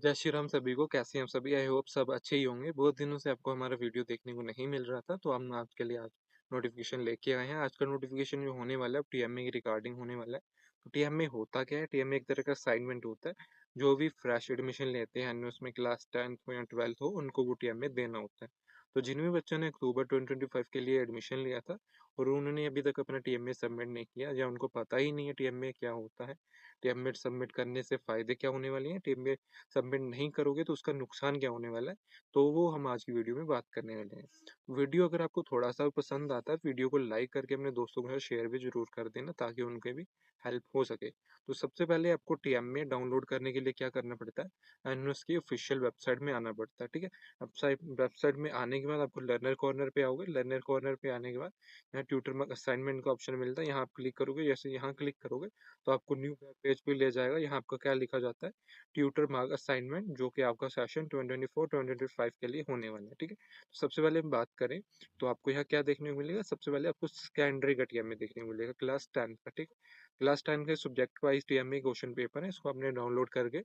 जय श्री राम सभी को। कैसे हैं आप सभी? आई होप सब अच्छे ही होंगे। बहुत दिनों से आपको हमारा वीडियो देखने को नहीं मिल रहा था, तो हम आपके लिए आज नोटिफिकेशन लेके आए हैं। आज का नोटिफिकेशन जो होने वाला है टीएमए की रिगार्डिंग होने वाला है। तो टीएमए होता क्या है? टीएमए एक तरह का असाइनमेंट होता है। जो भी फ्रेश एडमिशन लेते हैं उसमें क्लास 10th हो या 12th हो, उनको वो टीएमए देना होता है। तो जिन भी बच्चों ने अक्टूबर 2025 के लिए एडमिशन लिया था और उन्होंने अभी तक अपना टीएमए सबमिट नहीं किया, या उनको पता ही नहीं है टीएमए क्या होता है, टीएमए सबमिट करने से फायदे क्या होने वाले हैं, टीएमए सबमिट नहीं करोगे तो उसका नुकसान क्या होने वाला है, तो वो हम आज की वीडियो में बात करने वाले हैं। वीडियो अगर आपको थोड़ा सा पसंद आता है, वीडियो को लाइक करके अपने दोस्तों के साथ शेयर भी जरूर कर देना, ताकि उनके भी हेल्प हो सके। तो सबसे पहले आपको टीएमए डाउनलोड करने के लिए क्या करना पड़ता है, एनएस की ऑफिशियल वेबसाइट में आना पड़ता है। ठीक है, वेबसाइट में आने के बाद आपको लर्नर कॉर्नर पे आओगे। लर्नर कॉर्नर पे आने के बाद यहाँ ट्यूटर मार्क असाइनमेंट का ऑप्शन मिलता है, यहाँ आप क्लिक करोगे। जैसे यहाँ क्लिक करोगे तो आपको न्यू पेज पे ले जाएगा। यहाँ आपका क्या लिखा जाता है, ट्यूटर मार्क असाइनमेंट, जो कि आपका सेशन 2024-2025 के लिए होने वाला है। ठीक है, तो सबसे पहले हम बात करें तो आपको यहाँ क्या देखने को मिलेगा। सबसे पहले आपको सेकेंडरी का टीएमए देखने को मिलेगा, क्लास 10 का। ठीक है, क्लास 10 के subject wise TMA question paper है, इसको आपने डाउनलोड करके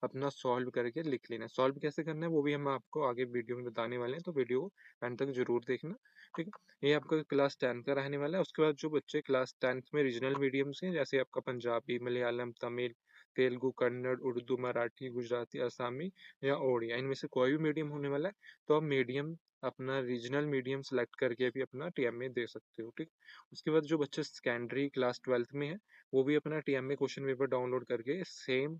अपना सॉल्व करके लिख लेना है। सॉल्व कैसे करना है वो भी हम आपको आगे वीडियो में बताने वाले हैं, तो वीडियो को एंड तक जरूर देखना। ठीक है, ये आपका क्लास 10 का रहने वाला है। उसके बाद जो बच्चे क्लास 10th में रीजनल मीडियम से, जैसे आपका पंजाबी, मलयालम, तमिल, तेलुगु, कन्नड़, उर्दू, मराठी, गुजराती, असमी या ओडिया, इनमें से कोई भी मीडियम होने वाला है, तो आप मीडियम अपना रीजनल मीडियम सेलेक्ट करके भी अपना टीएमए दे सकते हो। ठीक, उसके बाद जो बच्चे सेकेंडरी क्लास 12th में है, वो भी अपना टीएमए क्वेश्चन पेपर डाउनलोड करके सेम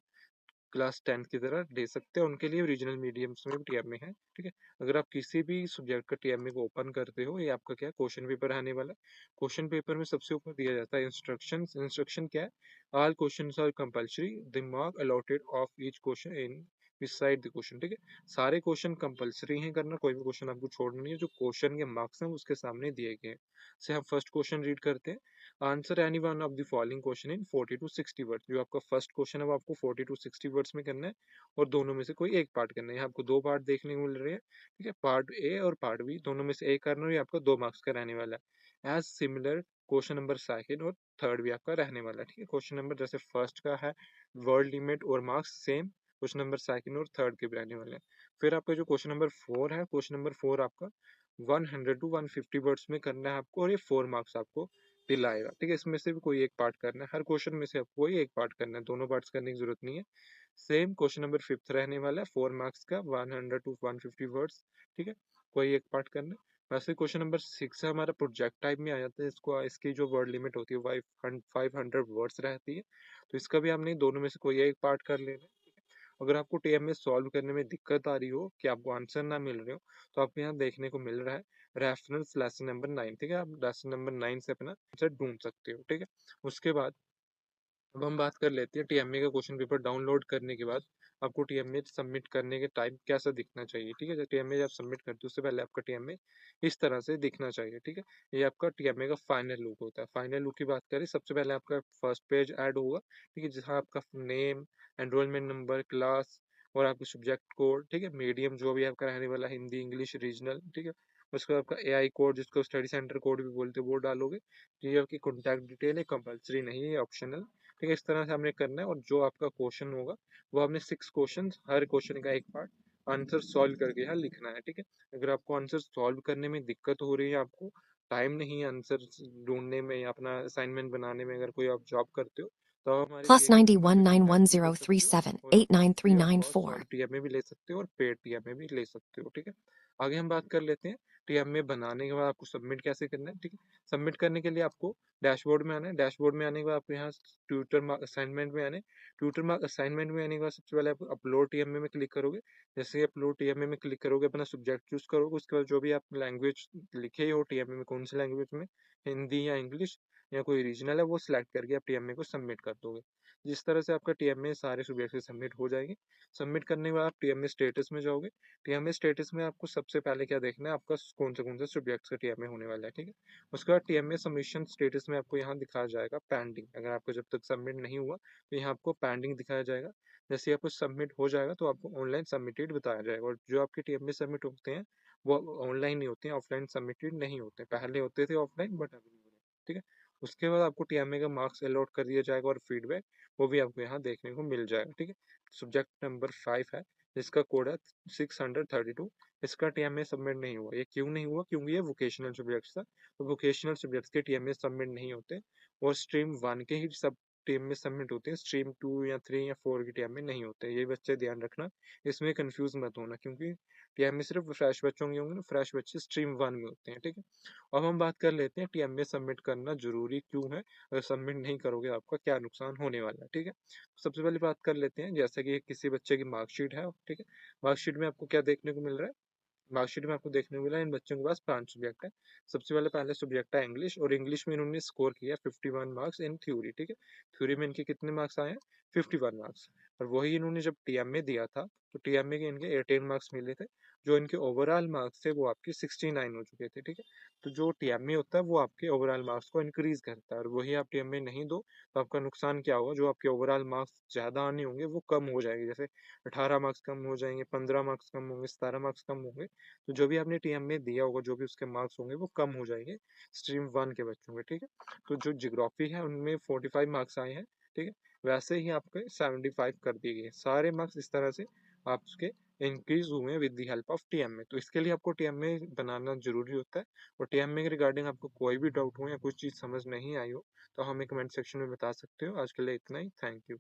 क्लास 10th की तरह दे सकते हैं। उनके लिए रीजनल मीडियम्स में भी टीएमए है। ठीक है, अगर आप किसी भी सब्जेक्ट का टीएमए को ओपन करते हो, ये आपका क्या क्वेश्चन पेपर आने वाला है। क्वेश्चन पेपर में सबसे ऊपर दिया जाता है इंस्ट्रक्शंस। इंस्ट्रक्शन क्या है, all questions are compulsory, the mark allotted of each question in beside the question. ठीक है, सारे क्वेश्चन कंपल्सरी हैं करना, कोई भी क्वेश्चन आपको छोड़ना नहीं है। जो क्वेश्चन के मार्क्स हैं उसके सामने दिए गए हैं। से हम फर्स्ट क्वेश्चन रीड करते हैं। Answer any one of the following question in 40 to 60 words. जो आपका फर्स्ट क्वेश्चन है वो आपको 40 to 60 वर्ड्स में करना है, और दोनों में से कोई एक पार्ट करना है। यहाँ आपको दो पार्ट देखने को मिल रहे हैं। ठीक है, पार्ट ए और पार्ट बी, दोनों में से एक करना है। ये आपको 2 मार्क्स का रहने वाला है। As similar question number second और थर्ड भी आपका रहने वाला है। ठीक है, क्वेश्चन नंबर जैसे फर्स्ट का है वर्ड लिमिट और marks, same question number second और थर्ड के भी रहने वाले हैं। फिर आपका जो क्वेश्चन नंबर 4 है, क्वेश्चन नंबर 4 आपका 100 to 150 वर्ड्स में करना है आपको, और ये 4 मार्क्स आपको दिलाएगा। ठीक है, इसमें से भी कोई एक पार्ट करना है। हर क्वेश्चन में से आपको कोई एक पार्ट करना है, दोनों पार्ट्स करने की जरूरत नहीं है। सेम क्वेश्चन नंबर 5th रहने वाला है, 4 मार्क्स का, 100 to 150 वर्ड्स। ठीक है, कोई एक पार्ट करना है। वैसे क्वेश्चन नंबर 6 है हमारा, प्रोजेक्ट टाइप में आ जाता है। इसको इसकी जो वर्ड लिमिट होती है 500 वर्ड्स रहती है, तो इसका भी हमने दोनों में से कोई एक पार्ट कर लेना है। अगर आपको टीएमए सॉल्व करने में दिक्कत आ रही हो, कि आपको आंसर ना मिल रहे हो, तो आपको यहाँ देखने को मिल रहा है रेफरेंस लेसन नंबर 9। ठीक है, आप लेसन नंबर 9 से अपना आंसर ढूंढ सकते हो। ठीक है, उसके बाद अब हम बात कर लेते हैं टीएमए का क्वेश्चन पेपर डाउनलोड करने के बाद आपको टीएमए सबमिट करने के टाइम कैसा दिखना चाहिए। ठीक है, जब टीएमए जब सबमिट करते हो उससे पहले आपका टीएमए इस तरह से दिखना चाहिए। ठीक है, ये आपका टीएमए का फाइनल लुक होता है। फाइनल लुक की बात करें, सबसे पहले आपका फर्स्ट पेज ऐड होगा। ठीक है, जहाँ आपका नेम, एनरोलमेंट नंबर, क्लास और आपका सब्जेक्ट कोड, ठीक है, मीडियम जो भी आपका रहने वाला, हिंदी, इंग्लिश, रीजनल। ठीक है, उसके बाद आपका एआई कोड, जिसको स्टडी सेंटर कोड भी बोलते हैं, वो डालोगे। ये आपकी कॉन्टैक्ट डिटेल है, कंपलसरी नहीं है, ऑप्शनल। ठीक है, इस तरह से हमने करना है। और जो आपका क्वेश्चन होगा वो आपने 6 क्वेश्चन, हर क्वेश्चन का एक पार्ट आंसर सॉल्व करके यहाँ लिखना है। ठीक है, अगर आपको आंसर सॉल्व करने में दिक्कत हो रही है, आपको टाइम नहीं है आंसर ढूंढने में या अपना असाइनमेंट बनाने में, अगर कोई आप जॉब करते हो, तो आप हमारे plus दिए गए नंबर पे कॉन्टैक्ट भी कर सकते हो, और आप फ्री ऑफ कॉस्ट 911037 टीएमए भी ले सकते हो और पेड टीएमए भी ले सकते हो। ठीक है, आगे हम बात कर लेते हैं टीएमए बनाने के बाद आपको सबमिट कैसे करना है। ठीक है, सबमिट करने के लिए आपको डैशबोर्ड में आना है। डैशबोर्ड में आने के बाद आपको यहाँ ट्यूटर मार्क असाइनमेंट में आने। ट्यूटर मार्क असाइनमेंट में आने के बाद सबसे पहले आप अपलोड टीएमए में क्लिक करोगे। जैसे ही अपलोड टीएमए में क्लिक करोगे, अपना सब्जेक्ट चूज करोगे। उसके बाद जो भी आप लैंग्वेज लिखे हो टीएमए में, कौन सी लैंग्वेज में, हिंदी या इंग्लिश या कोई रीजनल है, वो सिलेक्ट करके आप टीएमए को सबमिट कर दोगे। जिस तरह से आपका टीएमए सारे सब्जेक्ट से सबमिट हो जाएंगे। सबमिट करने के बाद आप टीएमए स्टेटस में जाओगे। टीएमए स्टेटस में आपको सबसे पहले क्या देखना है, आपका कौन से सब्जेक्ट्स का टीएमए होने वाला है। ठीक है, उसके बाद टीएमए सबमिशन स्टेटस में आपको यहाँ दिखाया जाएगा पेंडिंग। अगर आपको जब तक सबमिट नहीं हुआ तो यहाँ आपको पेंडिंग दिखाया जाएगा। जैसे आपको सबमिट हो जाएगा तो आपको ऑनलाइन सबमिटेड बताया जाएगा। और जो आपके टीएमए सबमिट होते हैं वो ऑनलाइन ही होते हैं, ऑफलाइन सबमिटेड नहीं होते। पहले होते थे ऑफलाइन, बट अभी नहीं हो रहे। ठीक है, उसके बाद आपको टीएमए का मार्क्स अलॉट कर दिया जाएगा, और फीडबैक वो भी आपको यहाँ देखने को मिल जाएगा। ठीक है, सब्जेक्ट नंबर 5 है, जिसका कोड है 632। इसका टीएमए सबमिट नहीं हुआ। ये क्यों नहीं हुआ? क्योंकि ये वोकेशनल सब्जेक्ट्स था। तो वोकेशनल सब्जेक्ट्स के टीएमए सबमिट नहीं होते और स्ट्रीम 1 के ही सब टीएमए सबमिट होते हैं। स्ट्रीम 2 या 3 या 4 के टीएमए नहीं होते। ये बच्चे ध्यान रखना, इसमें कंफ्यूज मत होना, क्योंकि टीएमए सिर्फ फ्रेश बच्चों के होंगे ना, फ्रेश बच्चे स्ट्रीम 1 में होते हैं, ठीक है। अब हम बात कर लेते हैं टीएमए सबमिट करना जरूरी क्यों है, अगर सबमिट नहीं करोगे आपका क्या नुकसान होने वाला है, ठीक है। सबसे पहले बात कर लेते हैं, जैसे कि किसी बच्चे की मार्कशीट है, ठीक है। मार्कशीट में आपको क्या देखने को मिल रहा है? मार्कशीट में आपको देखने को मिला इन बच्चों के पास 5 सब्जेक्ट है। सबसे पहले पहले सब्जेक्ट है इंग्लिश, और इंग्लिश में इन्होंने स्कोर किया 51 मार्क्स इन थ्योरी, ठीक है। थ्योरी में इनके कितने मार्क्स आए हैं? 51 मार्क्स। और वही इन्होंने जब टीएमए दिया था, तो टीएमए के इनके 18 मार्क्स मिले थे। जो इनके ओवरऑल मार्क्स थे वो आपके 69 हो चुके थे, ठीक है। तो जो टीएमए होता है वो आपके ओवरऑल मार्क्स को इंक्रीज करता है, और वही आप टीएमए नहीं दो तो आपका नुकसान क्या होगा? जो आपके ओवरऑल मार्क्स ज्यादा आने होंगे वो कम हो जाएंगे। जैसे 18 मार्क्स कम हो जाएंगे, 15 मार्क्स कम होंगे, 17 मार्क्स कम होंगे। तो जो भी आपने टीएम में दिया होगा, जो भी उसके मार्क्स होंगे वो कम हो जाएंगे स्ट्रीम 1 के बच्चों के, ठीक है। तो जो जियोग्राफी है उनमें 45 मार्क्स आए हैं, ठीक है। वैसे ही आपके 75 कर दिए गए, सारे मार्क्स इस तरह से आपके इंक्रीज हुए with the help of TMA. तो इसके लिए आपको टीएमए बनाना जरूरी होता है। और टीएमए के रिगार्डिंग आपको कोई भी डाउट हो या कुछ चीज़ समझ नहीं आई हो तो हमें कमेंट सेक्शन में बता सकते हो। आज के लिए इतना ही, थैंक यू।